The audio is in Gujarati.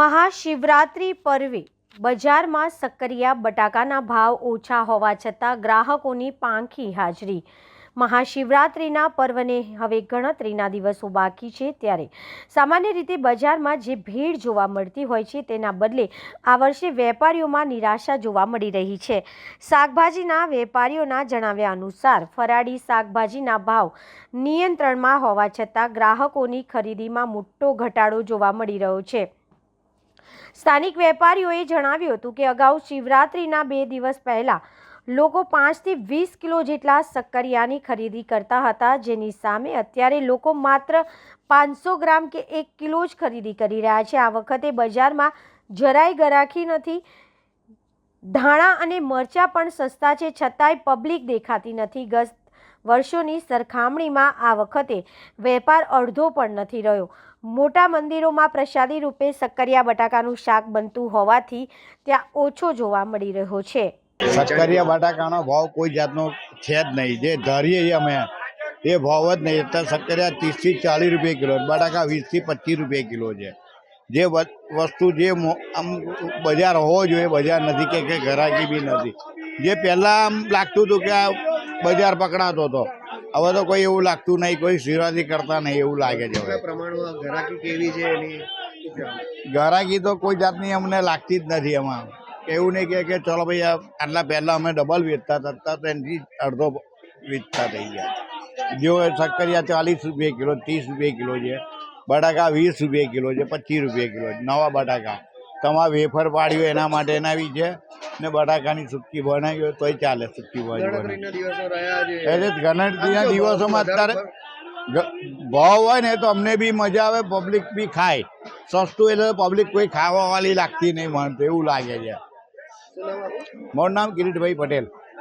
મહાશિવરાત્રિ પર્વે બજારમાં સક્કરિયા બટાકાના ભાવ ઓછા હોવા છતાં ગ્રાહકોની પાંખી હાજરી। મહાશિવરાત્રિના પર્વને હવે ગણતરીના દિવસો બાકી છે, ત્યારે સામાન્ય રીતે બજારમાં જે ભીડ જોવા મળતી હોય છે તેના બદલે આ વર્ષે વેપારીઓમાં નિરાશા જોવા મળી રહી છે। શાકભાજીના વેપારીઓના જણાવ્યા અનુસાર ફરાળી શાકભાજીના ભાવ નિયંત્રણમાં હોવા છતાં ગ્રાહકોની ખરીદીમાં મોટો ઘટાડો જોવા મળી રહ્યો છે। સ્થાનિક વેપારીઓએ જણાવ્યું હતું કે અગાઉ શિવરાત્રિના 2 દિવસ પહેલા લોકો 5 થી 20 કિલો જેટલા સક્કરિયાની ખરીદી કરતા હતા, જેની સામે અત્યારે લોકો માત્ર 500 ગ્રામ કે 1 કિલો જ ખરીદી કરી રહ્યા છે। આ વખતે બજારમાં જરાય ગરાકી નથી। ધાણા અને મરચાં પણ સસ્તા છે, છતાંય પબ્લિક દેખાતી નથી। ગત વર્ષોની સરખામણીમાં આ વખતે વેપાર અડધો પણ નથી રહ્યો। મોટા મંદિરોમાં પ્રસાદી રૂપે સક્કરિયા બટાકાનું શાક બનતું હોવાથી ત્યાં ઓછો જોવા મળી રહ્યો છે। સક્કરિયા બટાકાનો ભાવ કોઈ જાતનો છે જ નહીં, જે ધારીએ અમે એ ભાવ જ નહીં। અત્યારે સક્કરિયા 30 થી 40 રૂપિયા કિલો, બટાકા 20 થી 25 રૂપિયા કિલો છે। જે વસ્તુ જે આમ બજાર હોવો જોઈએ બજાર નથી, કે ઘરાકી બી નથી। જે પહેલાં આમ લાગતું હતું કે આ બજાર પકડાતો હતો, હવે તો કોઈ એવું લાગતું નહીં, કોઈ શિવરાત્રી કરતા નહીં એવું લાગે છે। પ્રમાણમાં ઘરાકી કેવી છે એની ઘરાકી તો કોઈ જાતની અમને લાગતી જ નથી। એમાં એવું નહીં કે ચલો ભાઈ આટલા પહેલાં અમે ડબલ વેચતા હતા, તો એનાથી અડધો વેચતા થઈ ગયા। જો સક્કરિયા 40 રૂપિયા કિલો, 30 રૂપિયા કિલો છે, બટાકા 20 રૂપિયા કિલો છે, 25 રૂપિયા કિલો છે નવા બટાકા। તમારે વેફર પાડ્યું એના માટે એના બી છે, ને બટાકાની સુક્કી બનાવી હોય તોય ચાલે। સુક્કી ગણતરીના દિવસો રહ્યા છે, એટલે ગણતરીના દિવસોમાં અત્યારે ભાવ હોય ને તો અમને બી મજા આવે, પબ્લિક બી ખાય। સસ્તું એટલે પબ્લિક કોઈ ખાવાવાળી લાગતી નહીં, મને તો એવું લાગે છે। મારું નામ કિરીટભાઈ પટેલ।